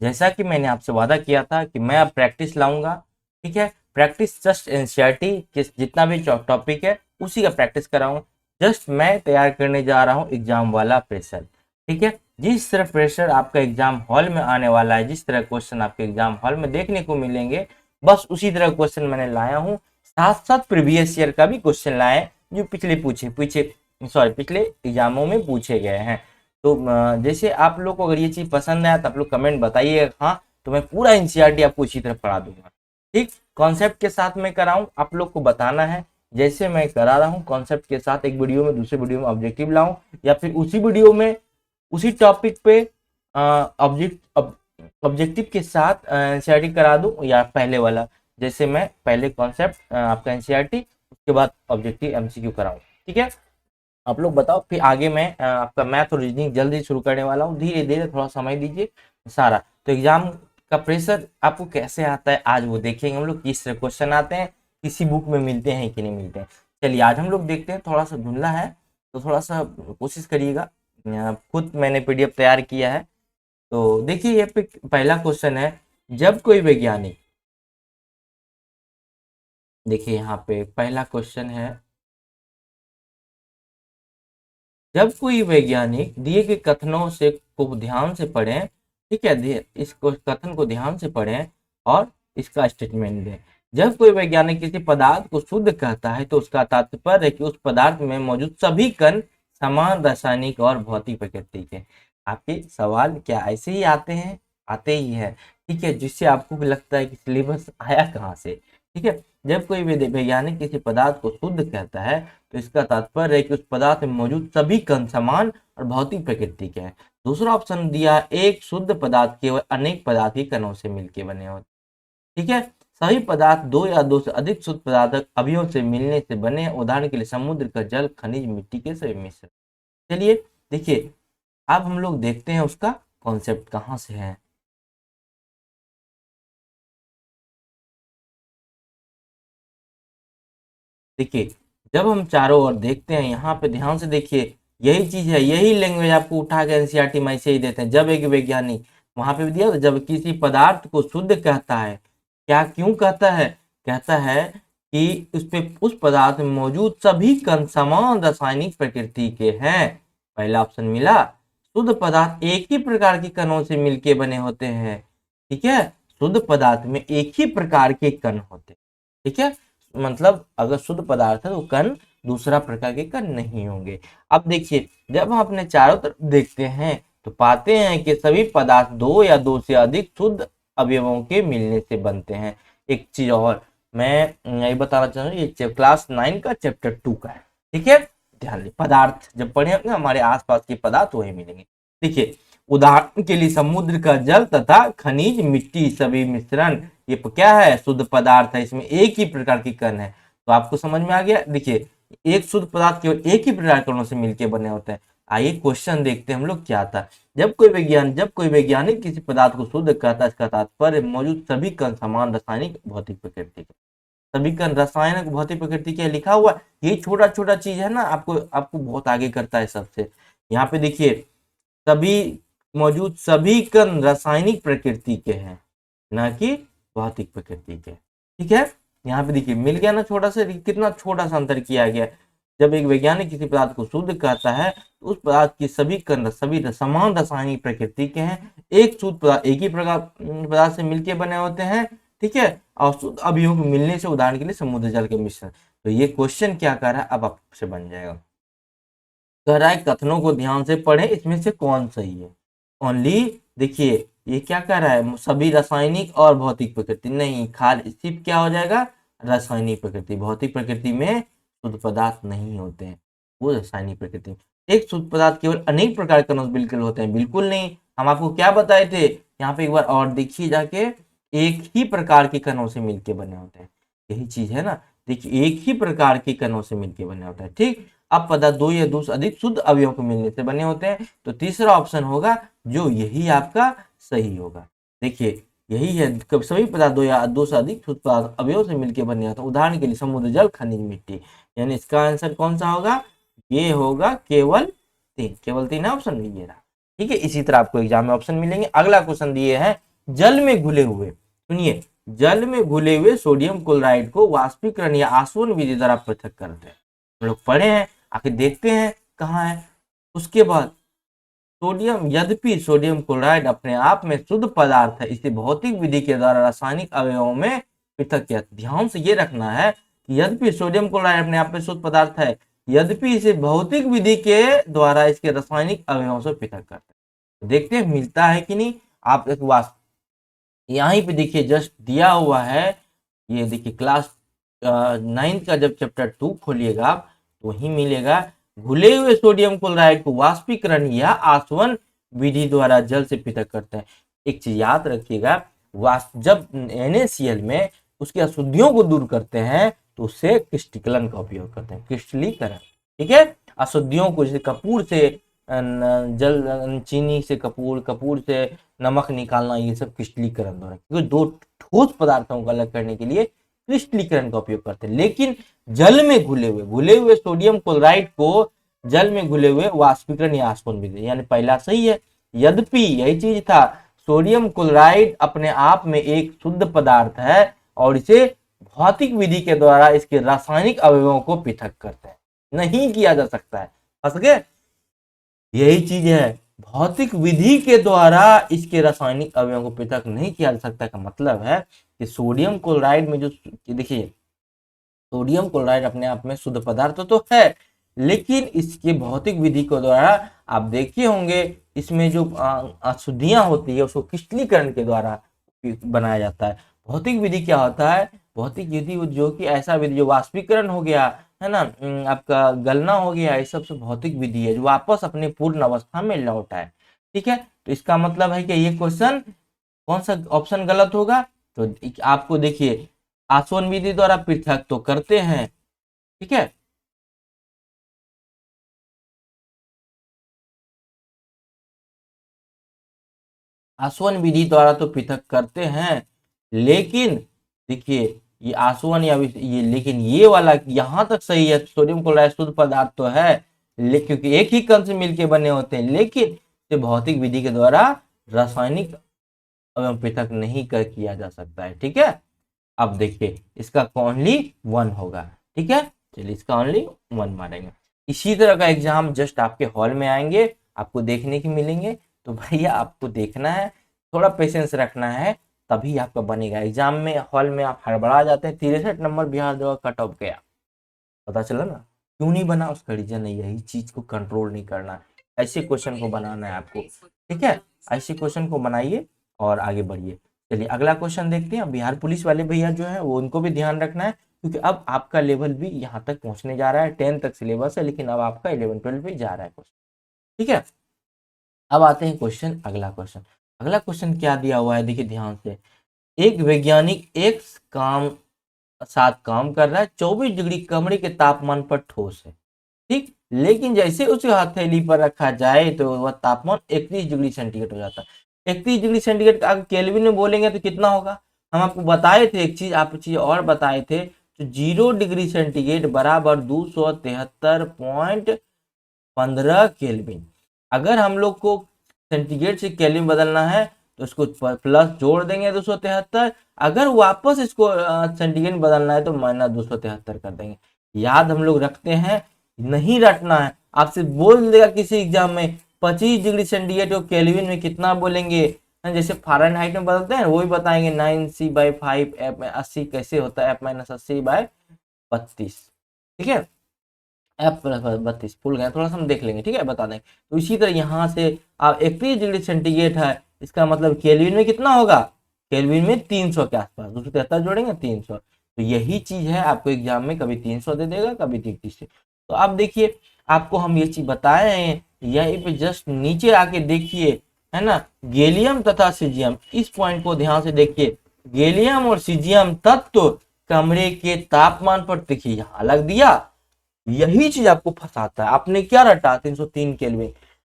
जैसा कि मैंने आपसे वादा किया था कि मैं अब प्रैक्टिस लाऊंगा, ठीक है। प्रैक्टिस जस्ट एनसीईआरटी के जितना भी टॉपिक है उसी का प्रैक्टिस कराऊंगा। जस्ट मैं तैयार करने जा रहा हूँ एग्जाम वाला प्रेशर, ठीक है। जिस तरह प्रेशर आपका एग्जाम हॉल में आने वाला है, जिस तरह क्वेश्चन आपके एग्जाम हॉल में देखने को मिलेंगे, बस उसी तरह क्वेश्चन मैंने लाया हूँ। साथ साथ प्रीवियस ईयर का भी क्वेश्चन लाए जो पिछले एग्जामों में पूछे गए हैं। तो जैसे आप लोग को अगर ये चीज पसंद आया तो आप लोग कमेंट बताइए, हाँ तो मैं पूरा एनसीईआरटी आपको इसी तरह पढ़ा दूंगा, ठीक। कॉन्सेप्ट के साथ मैं कराऊं, आप लोग को बताना है जैसे मैं करा रहा हूँ कॉन्सेप्ट के साथ, एक वीडियो में दूसरे वीडियो में ऑब्जेक्टिव लाऊं, या फिर उसी वीडियो में उसी टॉपिक पे ऑब्जेक्टिव के साथ एनसीईआरटी करा दूं, या पहले वाला जैसे मैं पहले कॉन्सेप्ट आपका एनसीईआरटी उसके बाद ऑब्जेक्टिव एमसीक्यू कराऊं, ठीक है। आप लोग बताओ, फिर आगे मैं आपका मैथ और रीजनिंग जल्दी शुरू करने वाला हूँ, धीरे धीरे थोड़ा समय दीजिए सारा। तो एग्जाम का प्रेशर आपको कैसे आता है आज वो देखेंगे हम लोग, किस तरह क्वेश्चन आते हैं, किसी बुक में मिलते हैं कि नहीं मिलते हैं। चलिए आज हम लोग देखते हैं, थोड़ा सा धुंधला है तो थोड़ा सा कोशिश करिएगा। खुद मैंने पीडीएफ तैयार किया है, तो देखिए ये पे पहला क्वेश्चन है, जब कोई वैज्ञानिक, देखिए यहाँ पे पहला क्वेश्चन है, जब कोई वैज्ञानिक दिए गए कथनों से को ध्यान से पढ़ें, ठीक है, इस कथन को ध्यान से पढ़ें और इसका स्टेटमेंट दें। जब कोई वैज्ञानिक किसी पदार्थ को शुद्ध कहता है तो उसका तात्पर्य है कि उस पदार्थ में मौजूद सभी कण समान रासायनिक और भौतिक प्रकृति के। आपके सवाल क्या ऐसे ही आते हैं? आते ही है, ठीक है, जिससे आपको भी लगता है कि सिलेबस आया कहाँ से, ठीक है। जब कोई वैज्ञानिक किसी पदार्थ को शुद्ध कहता है तो इसका तात्पर्य है कि उस पदार्थ में मौजूद सभी कण समान और भौतिक प्रकृति के हैं। दूसरा ऑप्शन दिया, एक शुद्ध पदार्थ केवल अनेक पदार्थ के कणों से मिलकर बने होते, ठीक है। सभी पदार्थ दो या दो से अधिक शुद्ध पदार्थ अवयव से मिलने से बने हैं, उदाहरण के लिए समुद्र का जल, खनिज, मिट्टी के सभी मिश्रण। चलिए देखिए, अब हम लोग देखते हैं उसका कॉन्सेप्ट कहाँ से है। देखिए, जब हम चारों ओर देखते हैं, यहाँ पे ध्यान से देखिए, यही चीज है, यही लैंग्वेज आपको उठा के एनसीईआरटी में ऐसे ही देते हैं। जब एक वैज्ञानिक, वहां पे भी दिया, जब किसी पदार्थ को शुद्ध कहता है, क्या क्यों कहता है? कहता है कि उस पदार्थ में मौजूद सभी कण समान रासायनिक प्रकृति के हैं। पहला ऑप्शन मिला। शुद्ध पदार्थ एक ही प्रकार के कणों से मिलके बने होते हैं, ठीक है। शुद्ध पदार्थ में एक ही प्रकार के कण होते हैं, ठीक है। मतलब अगर शुद्ध पदार्थ है तो कण दूसरा प्रकार के कण नहीं होंगे। अब देखिए, जब हम अपने चारों तरफ देखते हैं तो पाते हैं कि सभी पदार्थ दो या दो से अधिक शुद्ध अवयवों के मिलने से बनते हैं। एक चीज और मैं ये बताना चाहूंगा, ये क्लास 9 का चैप्टर 2 का है, ठीक है। ध्यान दें, पदार्थ जब पढ़े होंगे हमारे आसपास के पदार्थ वही मिलेंगे। देखिए, उदाहरण के लिए समुद्र का जल तथा खनिज, मिट्टी, सभी मिश्रण, ये क्या है? शुद्ध पदार्थ है, इसमें एक ही प्रकार की कण है। तो आपको समझ में आ गया। देखिए, एक शुद्ध पदार्थ केवल एक ही प्रकार के कणों से मिलकर बने होते हैं। आइए क्वेश्चन देखते हैं हम लोग क्या था। जब कोई वैज्ञानिक किसी पदार्थ को शुद्ध कहता है, इसका तात्पर्य मौजूद सभी कण समान रासायनिक भौतिक प्रकृति के। सभी कण रसायन भौतिक प्रकृति के लिखा हुआ, ये छोटा छोटा चीज है ना, आपको आपको बहुत आगे करता है सबसे। यहाँ पे देखिए, सभी मौजूद सभी कण रासायनिक प्रकृति के हैं, ना कि भौतिक प्रकृति के, ठीक है। यहाँ पे देखिए मिल गया ना, छोटा सा, कितना छोटा सा अंतर किया गया। जब एक वैज्ञानिक किसी पदार्थ को शुद्ध कहता है तो उस पदार्थ की सभी कण सभी समान रासायनिक प्रकृति के हैं, एक शुद्ध पदार्थ एक ही प्रकार पदार्थ से मिलकर बने होते हैं, ठीक है। और शुद्ध अवयवों के मिलने से, उदाहरण के लिए समुद्र जल के मिश्रण। तो ये क्वेश्चन क्या कर रहा है, अब आपसे बन जाएगा। कह रहा है कथनों को ध्यान से पढ़ें, इसमें से कौन सही है। ओनली, देखिए ये क्या कह रहा है, सभी रासायनिक और भौतिक प्रकृति नहीं, खाली सिर्फ क्या हो जाएगा, रासायनिक प्रकृति। भौतिक प्रकृति में शुद्ध पदार्थ नहीं होते हैं, वो रासायनिक प्रकृति। एक शुद्ध पदार्थ केवल अनेक प्रकार के अणु बिल्कुल होते हैं, बिल्कुल नहीं। हम आपको क्या बताए थे, यहाँ पे एक बार और देखिए जाके, एक ही प्रकार के कणों से मिलके बने होते हैं, यही चीज है ना। देखिए, एक ही प्रकार के कणों से मिलके बने होता है, ठीक। अब पदार्थ दो या दो से अधिक शुद्ध अवयवों को मिलने से बने होते हैं, तो तीसरा ऑप्शन होगा जो यही आपका सही होगा। देखिए, यही है, सभी पदार्थ दो या दो से अधिक शुद्ध पदार्थ अवयव से मिलकर बने होते हैं, उदाहरण के लिए समुद्र जल, खनिज, मिट्टी। यानी इसका आंसर कौन सा होगा, ये होगा केवल तीन, केवल तीन ऑप्शन ये रहा, ठीक है। इसी तरह आपको एग्जाम में ऑप्शन मिलेंगे। अगला क्वेश्चन दिए है, जल में घुले हुए, सुनिए, जल में घुले हुए सोडियम क्लोराइड को वाष्पीकरण या आसवन विधि द्वारा पृथक करते हैं। हम लोग पढ़े हैं, आखिर देखते हैं कहाँ है। उसके बाद सोडियम, यद्यपि सोडियम क्लोराइड अपने आप में शुद्ध पदार्थ है, इसे भौतिक विधि के द्वारा रासायनिक अवयवों में पृथक किया। ध्यान से ये रखना है कि यद्यपि सोडियम क्लोराइड अपने आप में शुद्ध पदार्थ है, यद्यपि इसे भौतिक विधि के द्वारा इसके रासायनिक अवयवों से पृथक करते हैं। देखते हैं मिलता है कि नहीं। आप एक बात यहीं पे देखिए, जस्ट दिया हुआ है, ये देखिए क्लास 9 का जब चैप्टर 2 खोलिएगा तो वही मिलेगा। घुले हुए सोडियम क्लोराइड को वाष्पीकरण या आसवन विधि द्वारा जल से पृथक करते हैं। एक चीज याद रखिएगा, जब NaCl में उसकी अशुद्धियों को दूर करते हैं तो उससे क्रिस्टलीकरण का उपयोग करते हैं, क्रिस्टलीकरण। ठीक है, अशुद्धियों को जैसे कपूर से जल, चीनी से कपूर, कपूर से नमक निकालना, ये सब क्रिस्टलीकरण द्वारा, क्योंकि दो ठोस पदार्थों को अलग करने के लिए क्रिस्टलीकरण का उपयोग करते हैं। लेकिन जल में घुले हुए सोडियम क्लोराइड को जल में घुले हुए वाष्पीकरण या आसवन विधि, यानी पहला सही है। यद्यपि यही चीज था, सोडियम क्लोराइड अपने आप में एक शुद्ध पदार्थ है और इसे भौतिक विधि के द्वारा इसके रासायनिक अवयवों को पृथक करते हैं, नहीं किया जा सकता है। फंस गए? यही चीज है, भौतिक विधि के द्वारा इसके रासायनिक अवयवों को पृथक नहीं किया जा सकता का मतलब है कि सोडियम क्लोराइड में जो, देखिए सोडियम क्लोराइड अपने आप में शुद्ध पदार्थ तो है, लेकिन इसके भौतिक विधि के द्वारा आप देखे होंगे इसमें जो अशुद्धियां होती है उसको क्रिस्टलीकरण के द्वारा बनाया जाता है। भौतिक विधि क्या होता है? भौतिक विधि जो कि ऐसा विधि जो वाष्पीकरण हो गया है ना, आपका गलना हो गया, ये सब भौतिक विधि है जो वापस अपने पूर्ण अवस्था में लौटा है। ठीक है, तो इसका मतलब है कि ये क्वेश्चन कौन सा ऑप्शन गलत होगा? तो आपको देखिए, आसवन विधि द्वारा पृथक तो करते हैं, ठीक है, आसवन विधि द्वारा तो पृथक करते हैं, लेकिन देखिए ये आसवन या ये, लेकिन ये वाला यहां तक सही है, सोडियम क्लोराइड शुद्ध पदार्थ तो है, लेकिन क्योंकि एक ही कण से मिलके बने होते हैं, लेकिन ये भौतिक विधि के द्वारा रासायनिक एवं पृथक नहीं कर किया जा सकता है। ठीक है, अब देखिए इसका ओनली 1 होगा। ठीक है, चलिए इसका ओनली 1 मारेंगे। इसी तरह का एग्जाम जस्ट आपके हॉल में आएंगे, आपको देखने के मिलेंगे, तो भैया आपको देखना है, थोड़ा पेशेंस रखना है, तभी आपका बनेगा। एग्जाम में हॉल में आप हड़बड़ा जाते हैं, 63 नंबर बिहार जो कट ऑफ गया, पता चला ना क्यों नहीं बना? उसका रीजन है यही चीज को कंट्रोल नहीं करना, ऐसे क्वेश्चन को बनाना है आपको। ठीक है, ऐसे क्वेश्चन को बनाइए और आगे बढ़िए। चलिए अगला क्वेश्चन देखते हैं। बिहार पुलिस वाले भैया जो है वो उनको भी ध्यान रखना है, क्योंकि अब आपका लेवल भी यहाँ तक पहुंचने जा रहा है। 10 तक सिलेबस है, लेकिन अब आपका 11-12 भी जा रहा है क्वेश्चन। ठीक है, अब आते हैं क्वेश्चन, अगला क्वेश्चन। अगला क्वेश्चन क्या दिया हुआ है, देखिए ध्यान से। एक वैज्ञानिक एक साथ काम कर रहा है, 24 डिग्री कमरे के तापमान पर ठोस है, ठीक, लेकिन जैसे उसे हथेली पर रखा जाए तो वह तापमान 31 डिग्री सेंटीग्रेड हो जाता है। 31 डिग्री सेंटीग्रेड अगर केल्विन में बोलेंगे तो कितना होगा? हम आपको बताए थे एक चीज, आप चीज और बताए थे, तो 0 डिग्री सेंटीग्रेड बराबर 273.15 केल्विन। अगर हम लोग को सेंटीग्रेड से केल्विन बदलना है तो इसको प्लस जोड़ देंगे 273, अगर वापस इसको सेंटीग्रेड बदलना है तो माइनस 273 कर देंगे। याद हम लोग रखते हैं, नहीं रटना है। आपसे बोल देगा किसी एग्जाम में 25 डिग्री सेंटीग्रेड को केल्विन में कितना बोलेंगे, जैसे फ़ारेनहाइट में बदलते हैं वही बताएंगे, 9c/5 f 80 कैसे होता है, f-80/32। ठीक है, f+32 भूल गए, थोड़ा सा हम देख लेंगे, ठीक है, बता देंगे। तो इसी तरह यहाँ से आप 31 डिग्री सेंटीग्रेड है, इसका मतलब केल्विन में कितना होगा? केल्विन में 300 के आसपास, 273 जोड़ेंगे 300। तो यही चीज है, आपको एग्जाम में कभी 300 दे देगा, कभी 300। तो आप देखिए, आपको हम ये चीज बताए हैं, यहीं पे जस्ट नीचे आके देखिए, है ना, गैलियम तथा सीजियम, इस पॉइंट को ध्यान से देखिए। गैलियम और सीजियम तत्व कमरे के तापमान पर, देखिए यहाँ अलग दिया, यही चीज आपको फंसाता है। आपने क्या रटा? 303 केल्विन।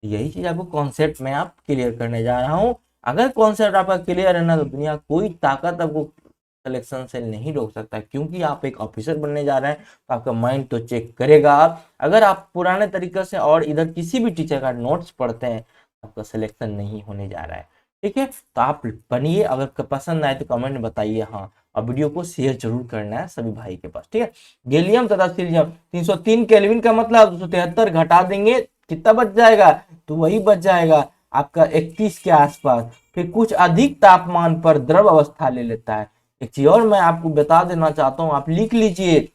यही चीज आपको कॉन्सेप्ट में आप क्लियर करने जा रहा हूं। अगर कॉन्सेप्ट आपका क्लियर है ना, तो दुनिया कोई ताकत आपको सिलेक्शन से नहीं रोक सकता, क्योंकि आप एक ऑफिसर बनने जा रहे हैं, तो आपका माइंड तो चेक करेगा। अगर आप पुराने तरीके से और इधर किसी भी टीचर का नोट्स पढ़ते हैं, आपका सिलेक्शन नहीं होने जा रहा है। ठीक है, तो आप बनिए, अगर पसंद आए तो कमेंट में बताइए हाँ, और वीडियो को शेयर जरूर करना है सभी भाई के पास, ठीक है। गैलियम तथा सीरियम 303 केल्विन का मतलब 273 घटा देंगे कितना बच जाएगा, तो वही बच जाएगा आपका 31 के आसपास। फिर कुछ अधिक तापमान पर द्रव अवस्था ले लेता है। एक चीज और मैं आपको बता देना चाहता हूँ, आप लिख लीजिए,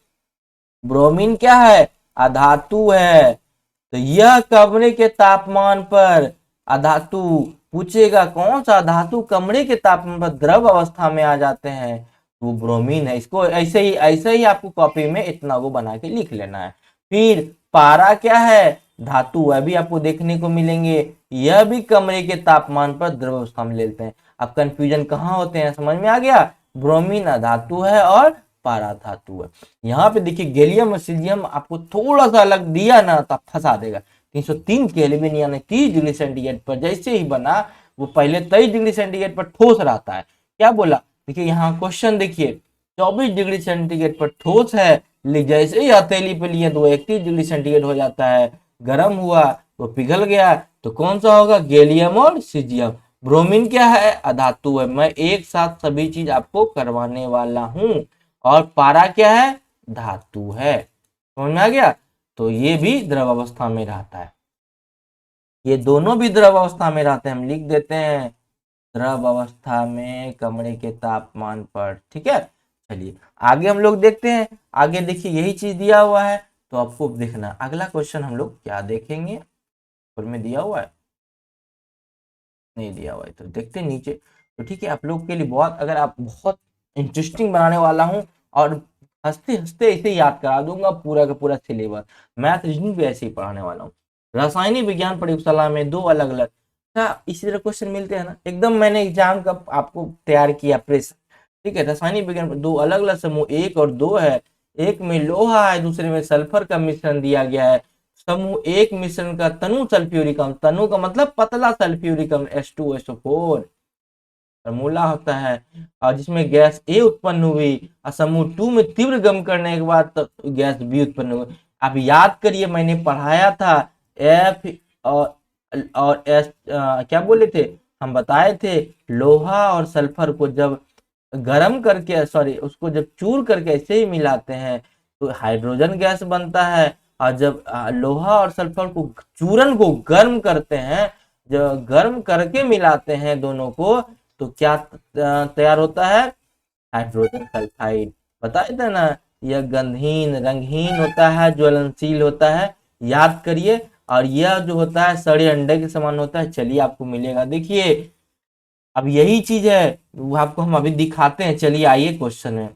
ब्रोमीन क्या है, अधातु है। तो यह कमरे के तापमान पर अधातु, पूछेगा कौन सा धातु कमरे के तापमान पर द्रव अवस्था में आ जाते हैं, वो ब्रोमीन है। इसको ऐसे ही आपको कॉपी में इतना वो बना के लिख लेना है। फिर पारा क्या है, धातु, वह भी आपको देखने को मिलेंगे, यह भी कमरे के तापमान पर द्रव अवस्था में लेते हैं। अब कंफ्यूजन कहाँ होते हैं, समझ में आ गया, ब्रोमीन अधातु है और पारा धातु है। यहाँ पे देखिए गैलियम और सीजियम आपको थोड़ा सा अलग दिया ना तो फंसा देगा। 303 केल्विन यानी 30 डिग्री सेंटीग्रेड पर जैसे ही बना, वो पहले 23 डिग्री सेंटीग्रेड पर ठोस रहता है। क्या बोला, देखिए यहाँ क्वेश्चन देखिए, 24 डिग्री सेंटीग्रेड पर ठोस है, जैसे ही हथेली पे लिए तो 31 डिग्री सेंटीग्रेड हो जाता है, गर्म हुआ तो पिघल गया, तो कौन सा होगा, गैलियम और सीजियम। ब्रोमीन क्या है, अधातु है। मैं एक साथ सभी चीज आपको करवाने वाला हूं। और पारा क्या है, धातु है। समझ में आ गया, तो ये भी द्रव अवस्था में रहता है, ये दोनों भी द्रव अवस्था में रहते हैं। हम लिख देते हैं द्रव अवस्था में कमरे के तापमान पर, ठीक है। चलिए आगे हम लोग देखते हैं, आगे देखिए यही चीज दिया हुआ है, तो आपको देखना अगला क्वेश्चन हम लोग क्या देखेंगे, और में दिया हुआ है, नहीं दिया हुआ है तो देखते हैं नीचे। तो ठीक है, आप लोग के लिए बहुत, अगर आप बहुत इंटरेस्टिंग बनाने वाला हूँ, और हंसते हंसते ऐसे याद करा दूंगा पूरा का पूरा सिलेबस। मैथ रीजनिंग भी ऐसे ही पढ़ाने वाला हूँ। रासायनिक विज्ञान प्रयोगशाला में दो अलग अलग, अच्छा इसी तरह क्वेश्चन मिलते हैं ना, एकदम मैंने एग्जाम का आपको तैयार किया प्रश्न, ठीक है। रासायनिक विज्ञान दो अलग अलग समूह 1 और 2 है, एक में लोहा है, दूसरे में सल्फर का मिश्रण दिया गया है। समूह एक मिश्रण का तनु सल्फ्यूरिक अम्ल, तनु का मतलब पतला सल्फ्यूरिक अम्ल H2SO4 फॉर्मूला होता है, और जिसमें गैस ए उत्पन्न हुई, और समूह 2 में तीव्र गम करने के बाद तो गैस बी उत्पन्न हुई। आप याद करिए मैंने पढ़ाया था एफ और एस, क्या बोले थे, हम बताए थे लोहा और सल्फर को जब गरम करके, सॉरी उसको जब चूर करके ऐसे ही मिलाते हैं तो हाइड्रोजन गैस बनता है, और जब लोहा और सल्फर को चूरन को गर्म करते हैं, जब गर्म करके मिलाते हैं दोनों को, तो क्या तैयार होता है, हाइड्रोजन सल्फाइड। बताए थे ना, यह गंधहीन रंगहीन होता है, ज्वलनशील होता है, याद करिए। और यह जो होता है सड़े अंडे के समान होता है। चलिए आपको मिलेगा, देखिए अब यही चीज है, वो आपको हम अभी दिखाते हैं। चलिए आइए क्वेश्चन में,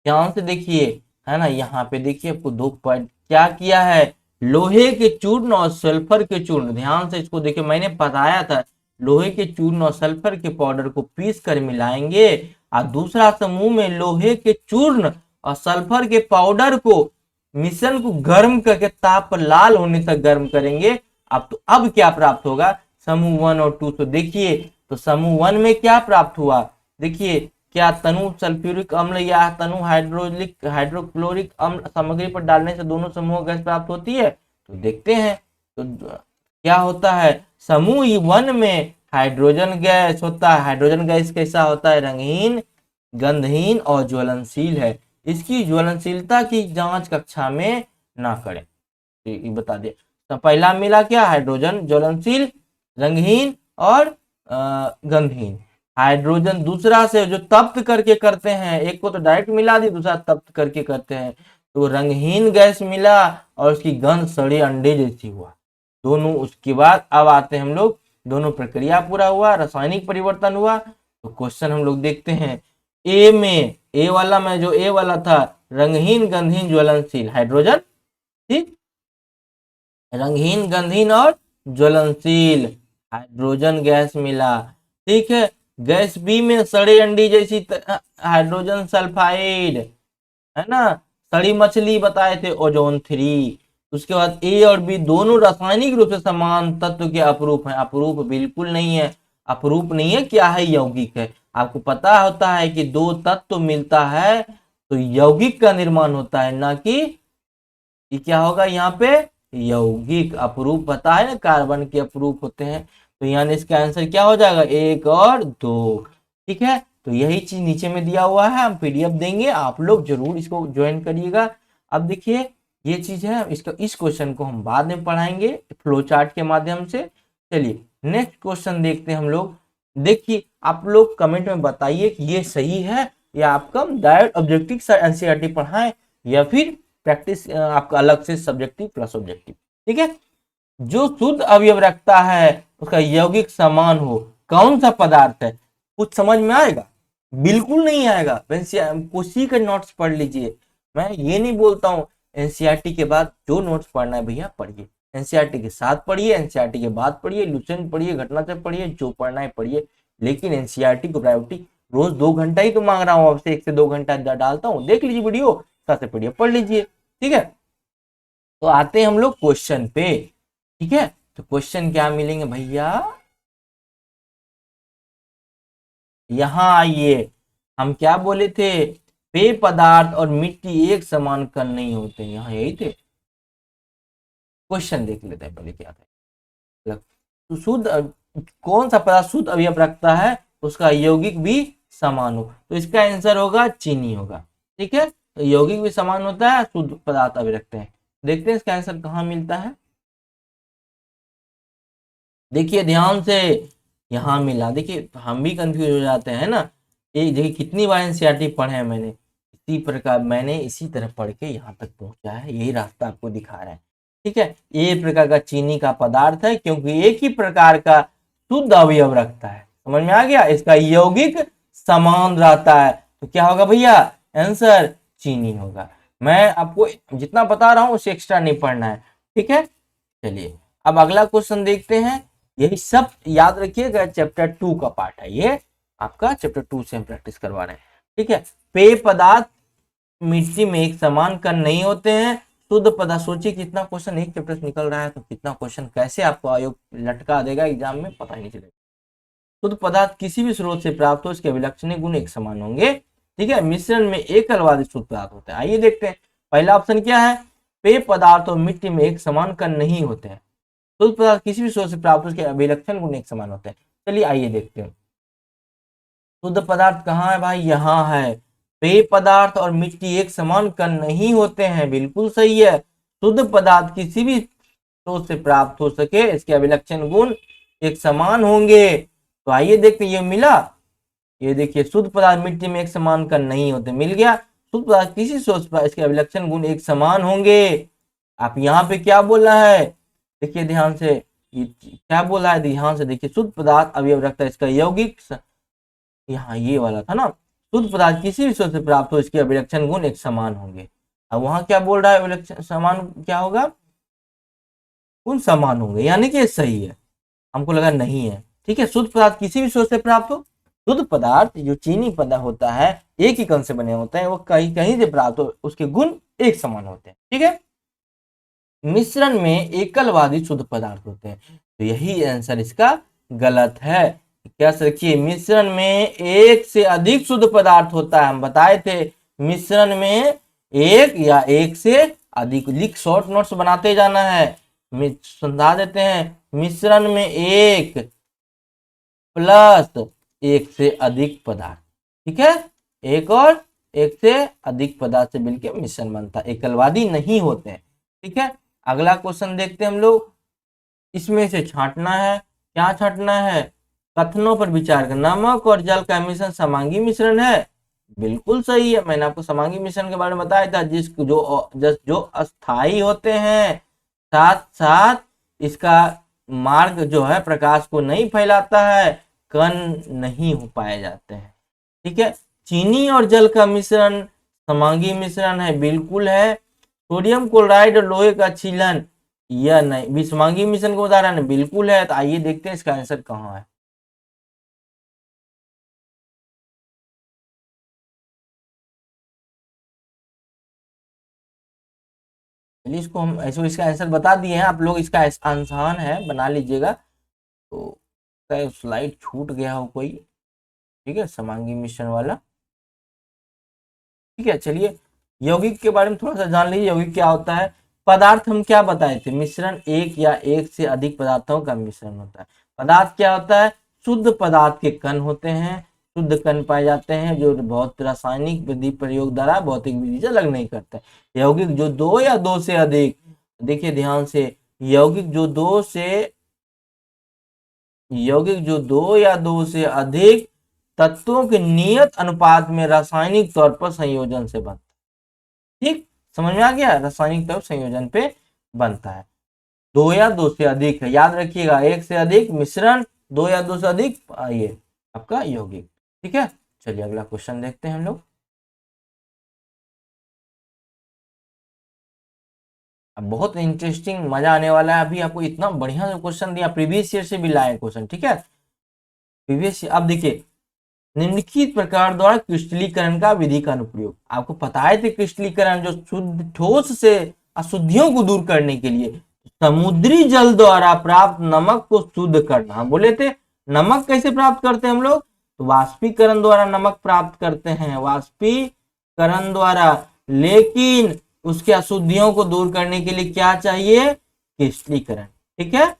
ध्यान से देखिए, है ना, यहाँ पे देखिए आपको 2 पॉइंट क्या किया है, लोहे के चूर्ण और सल्फर के चूर्ण, ध्यान से इसको देखिए, मैंने बताया था लोहे के चूर्ण और सल्फर के पाउडर को पीस कर मिलाएंगे, और दूसरा समूह में लोहे के चूर्ण और सल्फर के पाउडर को मिश्रण को गर्म करके ताप पर लाल होने तक गर्म करेंगे। अब क्या प्राप्त होगा, समूह 1 और 2। तो देखिए, तो समूह 1 में क्या प्राप्त हुआ, देखिए क्या तनु सल्फ्यूरिक अम्ल या तनु हाइड्रोक्लोरिक अम्ल सामग्री पर डालने से दोनों समूह गैस प्राप्त होती है, तो देखते हैं। तो क्या होता है, समूह 1 में हाइड्रोजन गैस होता है, हाइड्रोजन गैस कैसा होता है, रंगहीन गंधहीन और ज्वलनशील है। इसकी ज्वलनशीलता की जांच कक्षा में ना करें, ये बता दिया। तो पहला मिला क्या, हाइड्रोजन ज्वलनशील रंगहीन और गंधहीन। हाइड्रोजन दूसरा से जो तप्त करके करते हैं, एक को तो डायरेक्ट मिला दी, दूसरा तप्त करके करते हैं, तो रंगहीन गैस मिला और उसकी गंध सड़े अंडे जैसी हुआ दोनों। उसके बाद अब आते हैं हम लोग, दोनों प्रक्रिया पूरा हुआ, रासायनिक परिवर्तन हुआ। तो क्वेश्चन हम लोग देखते हैं, ए में, ए वाला में जो ए वाला था, रंगहीन गंधहीन ज्वलनशील हाइड्रोजन, ठीक, रंगहीन गंधहीन और ज्वलनशील हाइड्रोजन गैस मिला, ठीक है। गैस बी में सड़े अंडी जैसी हाइड्रोजन सल्फाइड, है ना, सड़ी मछली बताए थे ओजोन 3। उसके बाद ए और बी दोनों रासायनिक रूप से समान तत्व के अपरूप हैं, अपरूप बिल्कुल नहीं है, अपरूप नहीं है, क्या है, यौगिक है। आपको पता होता है कि दो तत्व मिलता है तो यौगिक का निर्माण होता है, ना कि क्या होगा यहाँ पे यौगिक। अपरूप पता है ना, कार्बन के अपरूप होते हैं, तो यानी इसका आंसर क्या हो जाएगा, 1 और 2। ठीक है, तो यही चीज नीचे में दिया हुआ है, हम पीडीएफ देंगे, आप लोग जरूर इसको ज्वाइन करिएगा। अब देखिए ये चीज है, इसका इस क्वेश्चन को हम बाद में पढ़ाएंगे फ्लो चार्ट के माध्यम से। चलिए नेक्स्ट क्वेश्चन देखते हैं हम लोग। देखिए आप लोग कमेंट में बताइए कि ये सही है या आपका डायरेक्ट ऑब्जेक्टिव एनसीईआरटी पढ़ाएं या फिर प्रैक्टिस आपका अलग से सब्जेक्टिव प्लस ऑब्जेक्टिव। ठीक है, जो शुद्ध अवयव रखता है उसका यौगिक समान हो, कौन सा पदार्थ है, कुछ समझ में आएगा, बिल्कुल नहीं आएगा। उसी का नोट्स पढ़ लीजिए, मैं ये नहीं बोलता हूँ एनसीईआरटी के बाद जो नोट्स पढ़ना है भैया पढ़िए, एनसीईआरटी के साथ पढ़िए, एनसीईआरटी के बाद पढ़िए, लुसेंट पढ़िए, घटनाचक्र पढ़िए, जो पढ़ना है पढ़िए, लेकिन एनसीईआरटी को प्रायोरिटी। रोज 2 घंटा ही तो मांग रहा हूँ आपसे, 1 से 2 घंटा डालता हूँ, देख लीजिए वीडियो, साथ में पढ़िए, पढ़ लीजिए। ठीक है, तो आते हैं हम लोग क्वेश्चन पे। ठीक है, तो क्वेश्चन क्या मिलेंगे भैया, यहां आइए। हम क्या बोले थे, पेय पदार्थ और मिट्टी एक समान कण नहीं होते, यहाँ यही थे। क्वेश्चन देख लेते हैं पहले क्या था। तो कौन सा पदार्थ शुद्ध अवयव रखता है उसका यौगिक भी समान हो, तो इसका आंसर होगा चीनी होगा। ठीक है, तो यौगिक भी समान होता है, शुद्ध पदार्थ अवयव रखते हैं। देखते हैं इसका आंसर कहाँ मिलता है। देखिए ध्यान से, यहाँ मिला, देखिए हम भी कंफ्यूज हो जाते हैं ना, एक देखिए कितनी बार एनसीईआरटी पढ़े हैं मैंने, इसी प्रकार मैंने इसी तरह पढ़ के यहाँ तक पहुंचा है, यही रास्ता आपको दिखा रहा है। ठीक है, ये प्रकार का चीनी का पदार्थ है क्योंकि एक ही प्रकार का शुद्ध अवयव रखता है, समझ में आ गया, इसका यौगिक समान रहता है, तो क्या होगा भैया, आंसर चीनी होगा। मैं आपको जितना बता रहा हूँ उससे एक्स्ट्रा नहीं पढ़ना है। ठीक है, चलिए अब अगला क्वेश्चन देखते हैं। यही सब याद रखिएगा, चैप्टर 2 का पार्ट है ये, आपका चैप्टर 2 से हम प्रैक्टिस करवा रहे हैं। ठीक है, पेय पदार्थ मिट्टी में एक समान कण नहीं होते हैं, शुद्ध पदार्थ। सोचिए कितना क्वेश्चन एक चैप्टर से निकल रहा है, तो कितना क्वेश्चन कैसे आपको आयोग लटका देगा एग्जाम में, पता ही नहीं चलेगा। शुद्ध पदार्थ किसी भी स्रोत से प्राप्त हो, इसके अभिलक्षणीय गुण एक समान होंगे। ठीक है, मिश्रण में एकलवादी शुद्ध पदार्थ होते हैं। आइए देखते हैं, पहला ऑप्शन क्या है, पेय पदार्थ और मिट्टी में एक समान कण नहीं होते हैं, शुद्ध पदार्थ किसी भी स्रोत से प्राप्त हो, उसके अभिलक्षण गुण एक समान होते हैं। चलिए आइए देखते हैं, शुद्ध पदार्थ कहाँ है भाई, यहाँ है। पेय पदार्थ और मिट्टी एक समान कण नहीं होते हैं, बिल्कुल सही है। शुद्ध पदार्थ किसी भी स्रोत से प्राप्त हो सके, इसके अभिलक्षण गुण एक समान होंगे। तो आइए देखते हैं, ये मिला, ये देखिए शुद्ध पदार्थ मिट्टी में एक समान कण नहीं होते, मिल गया। शुद्ध पदार्थ किसी स्रोत से इसके अभिलक्षण गुण एक समान होंगे। आप यहाँ पे क्या बोला है, देखिए ध्यान से, ये क्या बोला है, ध्यान से देखिए, शुद्ध पदार्थ अवयव रखता है, इसका यौगिक यहाँ ये वाला था ना, शुद्ध पदार्थ किसी भी स्रोत से प्राप्त हो, इसके अभिलक्षण गुण एक समान होंगे। अब वहां क्या बोल रहा है, अभिलक्षण समान क्या होगा, गुण समान होंगे, यानी कि सही है, हमको लगा नहीं है। ठीक है, शुद्ध पदार्थ किसी भी स्रोत से प्राप्त हो, शुद्ध पदार्थ जो चीनी पदार्थ होता है एक ही कण से बने होते हैं, वो कहीं कहीं से प्राप्त हो, उसके गुण एक समान होते हैं। ठीक है, मिश्रण में एकलवादी शुद्ध पदार्थ होते हैं, तो यही आंसर इसका गलत है। क्या रखिए, मिश्रण में एक से अधिक शुद्ध पदार्थ होता है, हम बताए थे मिश्रण में एक या एक से अधिक, लिख शॉर्ट नोट्स बनाते जाना है, समझा देते हैं, मिश्रण में एक प्लस एक से अधिक पदार्थ। ठीक है, एक और एक से अधिक पदार्थ से मिलकर मिश्रण बनता है, एकलवादी नहीं होते हैं। ठीक है, अगला क्वेश्चन देखते हैं हम लोग, इसमें से छांटना है, क्या छांटना है, कथनों पर विचार कर, नमक और जल का मिश्रण समांगी मिश्रण है, बिल्कुल सही है। मैंने आपको समांगी मिश्रण के बारे में बताया था, जो अस्थाई होते हैं, साथ साथ इसका मार्ग जो है प्रकाश को नहीं फैलाता है, कण नहीं हो पाए जाते हैं। ठीक है, चीनी और जल का मिश्रण समांगी मिश्रण है, बिल्कुल है। सोडियम क्लोराइड और लोहे का छीलन, यह नहीं, विषमांगी मिश्रण का उदाहरण है, बिल्कुल है। तो आइए देखते हैं इसका आंसर कहाँ है। चलिए इसको हम ऐसे, इसका आंसर बता दिए हैं आप लोग, इसका आसान है, बना लीजिएगा। तो स्लाइड छूट गया हो कोई, ठीक है, समांगी मिश्रण वाला। ठीक है, चलिए यौगिक के बारे में थोड़ा सा जान लीजिए, यौगिक क्या होता है। पदार्थ हम क्या बताए थे, मिश्रण एक या एक से अधिक पदार्थों का मिश्रण होता है। पदार्थ क्या होता है, शुद्ध पदार्थ के कण होते हैं, शुद्ध कण पाए जाते हैं जो बहुत रासायनिक विधि प्रयोग द्वारा भौतिक विधि से अलग नहीं करते। यौगिक जो दो या दो से अधिक, देखिए ध्यान से, यौगिक जो दो या दो से अधिक तत्वों के नियत अनुपात में रासायनिक तौर पर संयोजन से बनता है। ठीक, समझ में आ गया, रासायनिक तौर संयोजन पे बनता है। दो या दो से अधिक है, याद रखिएगा, एक से अधिक मिश्रण, दो या दो से अधिक ये आपका यौगिक। ठीक है, चलिए अगला क्वेश्चन देखते हैं हम लोग। अब बहुत इंटरेस्टिंग मजा आने वाला है, अभी आपको इतना बढ़िया क्वेश्चन दिया, प्रीवियस ईयर से भी लाए क्वेश्चन। ठीक है, प्रीवियस, अब देखिए, निम्नलिखित प्रकार द्वारा क्रिस्टलीकरण का विधि का अनुप्रयोग। आपको पता है थे क्रिस्टलीकरण जो शुद्ध ठोस से अशुद्धियों को दूर करने के लिए समुद्री जल द्वारा प्राप्त नमक को शुद्ध करना। हम बोले थे नमक कैसे प्राप्त करते हैं हम लोग, तो वाष्पीकरण द्वारा नमक प्राप्त करते हैं, वाष्पीकरण द्वारा। लेकिन उसके अशुद्धियों को दूर करने के लिए क्या चाहिए, क्रिस्टलीकरण। ठीक है,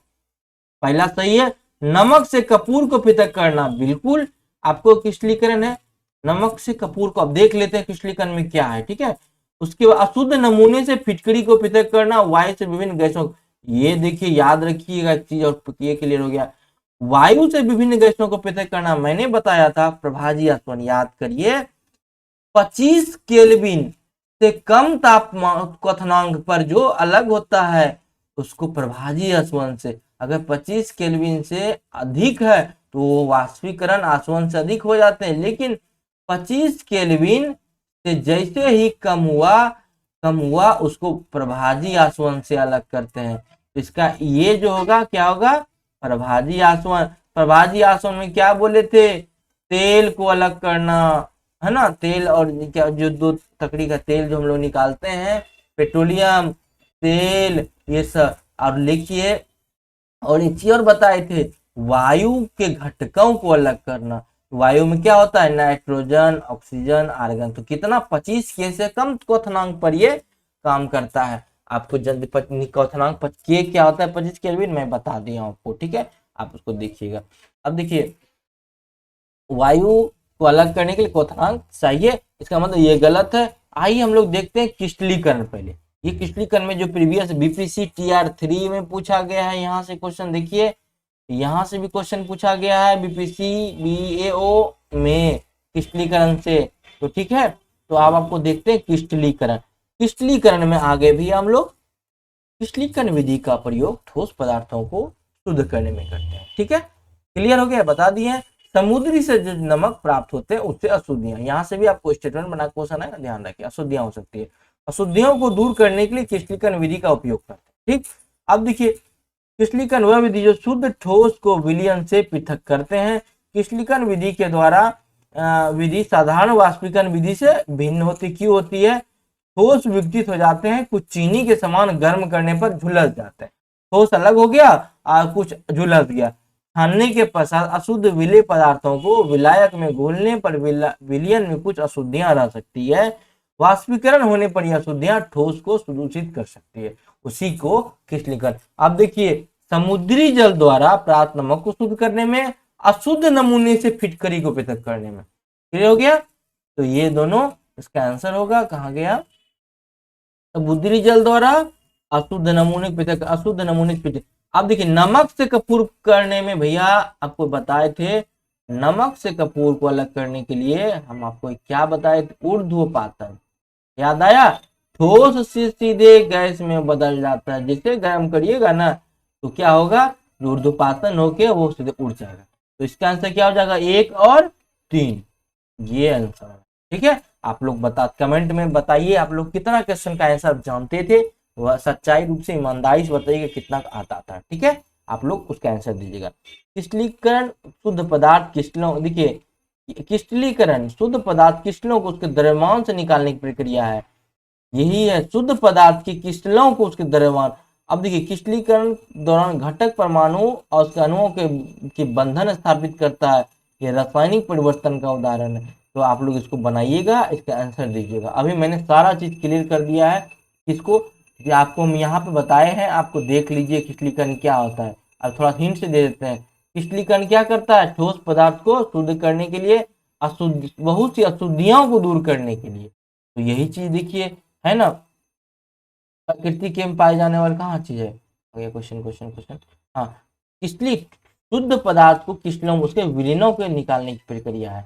पहला सही है। नमक से कपूर को पृथक करना, बिल्कुल आपको क्रिस्टलीकरण है। नमक से कपूर को अब देख लेते हैं क्रिस्टलीकरण में क्या है। ठीक है, उसके बाद अशुद्ध नमूने से फिटकरी को पृथक करना, वायु से विभिन्न गैसों, ये देखिए याद रखिएगा चीज, और ये क्लियर हो गया। वायु से विभिन्न गैसों को पृथक करना मैंने बताया था, प्रभाजी आसवन, याद करिए। 25 केल्विन से कम तापमान क्वथनांक पर जो अलग होता है उसको प्रभाजी आसवन से, अगर 25 केल्विन से अधिक है तो वाष्पीकरण आसवन से अधिक हो जाते हैं, लेकिन 25 केल्विन से जैसे ही कम हुआ उसको प्रभाजी आसवन से अलग करते हैं। तो इसका ये जो होगा क्या होगा, प्रभाजी आसवन। प्रभाजी आसवन में क्या बोले थे, तेल को अलग करना, है ना, तेल और क्या, जो दो तकड़ी का तेल जो हम लोग निकालते हैं, पेट्रोलियम तेल, ये सब। और लिखिए, और एक चीज और बताए थे, वायु के घटकों को अलग करना। वायु में क्या होता है, नाइट्रोजन, ऑक्सीजन, आर्गन। तो कितना, 25 के से कम क्वथनांक पर ये काम करता है। आपको जल्दी क्वथनांक के क्या होता है 25 केल्विन मैं बता दिया आपको। ठीक है, आप उसको देखिएगा। अब देखिए, वायु को अलग करने के लिए क्वथनांक चाहिए, इसका मतलब ये गलत है। आइए हम लोग देखते हैं क्रिस्टलीकरण। पहले ये क्रिस्टलीकरण में जो प्रीवियस बीपीसी टीआर 3 में पूछा गया है, यहाँ से क्वेश्चन देखिए, यहाँ से भी क्वेश्चन पूछा गया है बीपीसी बीएओ में क्रिस्टलीकरण से। तो ठीक है, तो अब आपको देखते हैं क्रिस्टलीकरण। क्रिस्टलीकरण में आगे भी हम लोग क्रिस्टलीकरण विधि का प्रयोग ठोस पदार्थों को शुद्ध करने में करते हैं। ठीक है, क्लियर हो गया, बता दिए। समुद्री से जो नमक प्राप्त होते हैं उससे अशुद्धियां, यहाँ से भी आपको स्टेटमेंट बना क्वेश्चन है, ध्यान रखिए, अशुद्धियां हो सकती है। अशुद्धियों को दूर करने के लिए क्रिस्टलीकरण विधि का उपयोग करते हैं। ठीक, अब देखिए, क्रिस्टलीकरण वह विधि जो शुद्ध ठोस को विलयन से पृथक करते हैं। क्रिस्टलीकरण विधि के द्वारा विधि साधारण वाष्पीकरण विधि से भिन्न होती, क्यों होती है, ठोस विघटित हो जाते हैं, कुछ चीनी के समान गर्म करने पर झुलस जाते हैं। ठोस अलग हो गया और कुछ झुलस गया। छानने के पश्चात अशुद्ध विलेय पदार्थों को विलायक में घोलने पर विलयन में कुछ अशुद्धियां रह सकती है। वाष्पीकरण होने पर यह अशुद्धियां ठोस को दूषित कर सकती है, उसी को क्रिस्टलीकरण। अब देखिए, समुद्री जल द्वारा प्राप्त नमक को शुद्ध करने में, अशुद्ध नमूने से फिटकरी को पृथक करने में। क्लियर हो गया, तो ये दोनों इसका आंसर होगा। कहाँ गया, समुद्री जल द्वारा अशुद्ध नमूने पृथक, अशुद्ध नमूने पृथक। अब देखिए, नमक से कपूर करने में भैया आपको बताए थे, नमक से कपूर को अलग करने के लिए हम आपको क्या बताए थे, ऊर्ध्वपातन, याद आया। ठोस से सीधे गैस में बदल जाता है, जिसे गर्म करिएगा ना तो क्या होगा, ऊर्ध्वपातन होके वो सीधे उड़ जाएगा। तो इसका आंसर क्या हो जाएगा, 1 और 3, ये आंसर है। ठीक है, आप लोग बता, कमेंट में बताइए आप लोग कितना क्वेश्चन का आंसर जानते थे, वह सच्चाई रूप से ईमानदारी से बताइएगा कितना आता था। ठीक है, आप लोग उसका आंसर दीजिएगा। क्रिस्टलीकरण शुद्ध पदार्थ क्रिस्टलों, देखिए क्रिस्टलीकरण शुद्ध पदार्थ क्रिस्टलों को उसके द्रव्यमान से निकालने की प्रक्रिया है, यही है शुद्ध पदार्थ की क्रिस्टलों को उसके द्रव्यमान। अब देखिए, क्रिस्टलीकरण दौरान घटक परमाणु और उसके अणुओं के बंधन स्थापित करता है, यह रासायनिक परिवर्तन का उदाहरण है। तो आप लोग इसको बनाइएगा, इसका आंसर दीजिएगा। अभी मैंने सारा चीज क्लियर कर दिया है, किसको, कि आपको हम यहाँ पे बताए हैं, आपको देख लीजिए क्रिस्टलीकरण क्या होता है। अब थोड़ा हिंट से दे देते हैं। क्रिस्टलीकरण क्या करता है? ठोस पदार्थ को शुद्ध करने के लिए, अशुद्ध बहुत सी अशुद्धियों को दूर करने के लिए। तो यही चीज देखिए, है ना। प्रकृति के में पाए जाने वाले कहाँ चीज है? Question question question. हाँ, इसलिए शुद्ध पदार्थ को क्रिस्टलों, उसके विलीनों को निकालने की प्रक्रिया है।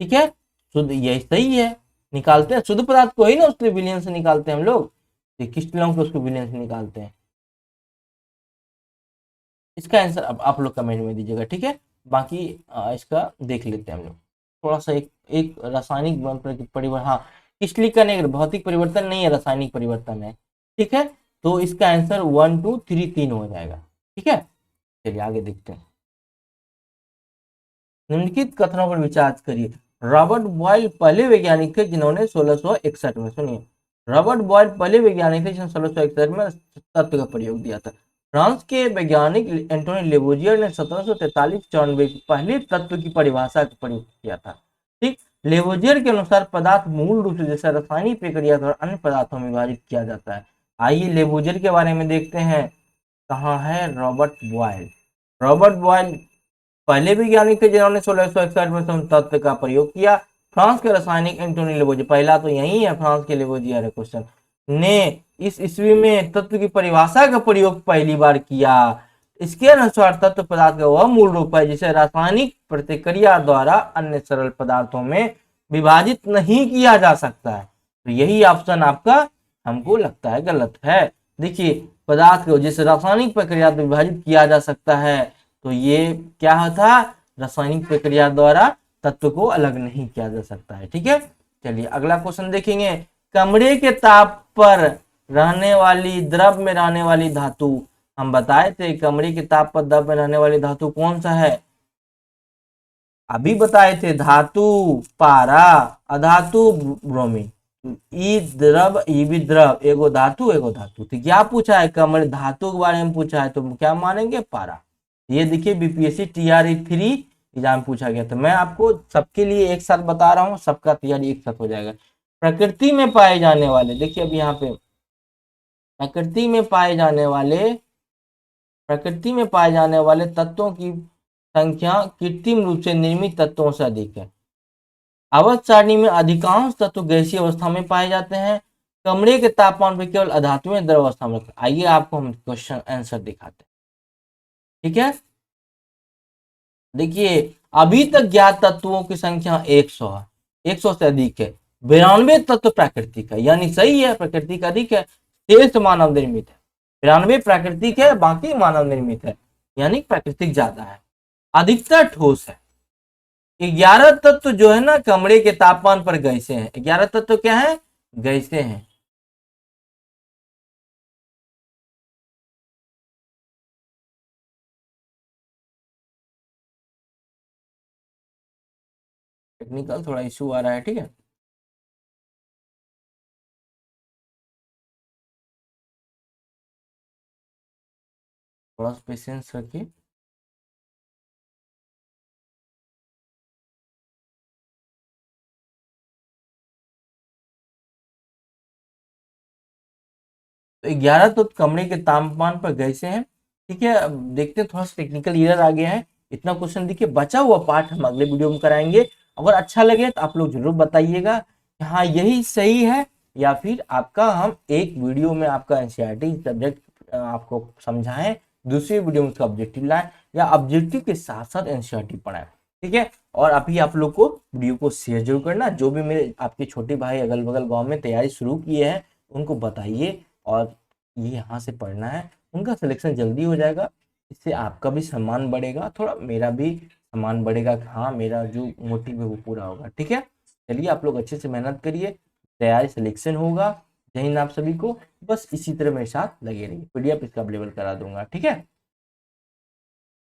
ठीक है, शुद्ध, ये सही है। निकालते हैं शुद्ध पदार्थ को ही ना, उसके विलीन से निकालते हैं हम लोग। क्रिस्टलों को उसके विलीन से निकालते हैं। इसका आंसर अब आप लोग कमेंट में दीजिएगा, ठीक है। बाकी इसका देख लेते हैं हम लोग थोड़ा सा। एक एक रासायनिक परिवर्तन, हाँ, क्रिस्टलीकरण एक भौतिक परिवर्तन नहीं है, रासायनिक परिवर्तन है। ठीक है, तो इसका आंसर 1 2 3 3 हो जाएगा। ठीक है, चलिए आगे देखते हैं। निम्नलिखित कथनों पर विचार करिए। रॉबर्ट बॉयल पहले वैज्ञानिक थे जिन्होंने 1661 में, सुनिए, रॉबर्ट बॉयल पहले वैज्ञानिक थे जिन्होंने 1661 में तत्व का प्रयोग दिया था। फ्रांस के वैज्ञानिक एंटोनी लेवोजियर ने 1743-94 पहले तत्व की परिभाषा का प्रयोग किया था। ठीक, लेवोजियर के अनुसार पदार्थ मूल रूप से जैसे रासायनिक प्रक्रिया द्वारा अन्य पदार्थों में विभाजित किया जाता है। आइए लेवोजियर के बारे में देखते हैं। कहाँ है रॉबर्ट बॉयल? रॉबर्ट बॉयल पहले वैज्ञानिक थे जिन्होंने 1661 में तत्व का प्रयोग किया। फ्रांस के रासायनिक एंटोनी लेवोजियर, पहला तो यही है, फ्रांस के लेवोजियर है क्वेश्चन, ने इस ईस्वी में तत्व की परिभाषा का प्रयोग पहली बार किया। इसके अनुसार तत्व पदार्थ का वह मूल रूप है जिसे रासायनिक प्रतिक्रिया द्वारा अन्य सरल पदार्थों में विभाजित नहीं किया जा सकता है। तो यही ऑप्शन आपका हमको लगता है गलत है। देखिए, पदार्थ को जिसे रासायनिक प्रक्रिया द्वारा विभाजित किया जा सकता है, तो ये क्या था? रासायनिक प्रक्रिया द्वारा तत्व को अलग नहीं किया जा सकता है। ठीक है, चलिए अगला क्वेश्चन देखेंगे। कमरे के ताप पर रहने वाली, द्रव में रहने वाली धातु, हम बताए थे कमरे के ताप पर द्रव में रहने वाली धातु कौन सा है? अभी बताए थे, धातु पारा, अधातु ब्रोमीन। ई द्रव, ई भी द्रव, एगो धातु एगो धातु। तो क्या पूछा है? कमरे धातु के बारे में पूछा है, तो क्या मानेंगे? पारा। ये देखिए बीपीएससी TRE 3 एग्जाम पूछा गया। तो मैं आपको सबके लिए एक साथ बता रहा हूँ, सबका तैयारी एक साथ हो जाएगा। प्रकृति में पाए जाने वाले, देखिए अब यहाँ पे प्रकृति में पाए जाने वाले, प्रकृति में पाए जाने वाले तत्वों की संख्या कृत्रिम रूप से निर्मित तत्वों से अधिक है। आवर्त सारणी में अधिकांश तत्व गैसीय अवस्था में पाए जाते हैं। कमरे के तापमान पर केवल अधातुएं द्रव अवस्था में। आइए आपको हम क्वेश्चन आंसर दिखाते हैं। ठीक है, देखिए अभी तक ज्ञात तत्वों की संख्या 100 है, 100 से अधिक है। 92 तत्व प्राकृतिक है, यानी सही है, प्रकृति का अधिक है। शेष मानव निर्मित है। 92 प्राकृतिक है, बाकी मानव निर्मित है, यानी प्राकृतिक ज्यादा है। अधिकतर ठोस है। 11 तत्व जो है ना कमरे के तापमान पर गैसे हैं। 11 तत्व क्या है? गैसे हैं। टेक्निकल थोड़ा इशू आ रहा है, ठीक है। थोड़ा सा पेशेंस रखिए। तो 11 तो कमरे के तापमान पर गैसे हैं। ठीक है, अब देखते हैं, थोड़ा सा टेक्निकल एरर आ गया है। इतना क्वेश्चन देखिए, बचा हुआ पार्ट हम अगले वीडियो में कराएंगे। अगर अच्छा लगे तो आप लोग जरूर बताइएगा कि हाँ यही सही है, या फिर आपका हम एक वीडियो में आपका एनसीईआरटी सब्जेक्ट आपको समझाएं, दूसरी वीडियो में उसका ऑब्जेक्टिव लाएं, या ऑब्जेक्टिव के साथ साथ एनसीईआरटी पढ़ाएं। ठीक है, और अभी आप लोग को वीडियो को शेयर जरूर करना। जो भी मेरे आपके छोटे भाई अगल बगल गाँव में तैयारी शुरू किए हैं उनको बताइए, और ये यहाँ से पढ़ना है, उनका सिलेक्शन जल्दी हो जाएगा। इससे आपका भी सम्मान बढ़ेगा, थोड़ा मेरा भी सम्मान बढ़ेगा कि हाँ मेरा जो मोटिव है वो पूरा होगा। ठीक है, चलिए आप लोग अच्छे से मेहनत करिए, तैयारी सिलेक्शन होगा। जय हिंद आप सभी को। बस इसी तरह मेरे साथ लगे रहिए, PDF इसका अवेलेबल करा दूंगा। ठीक है।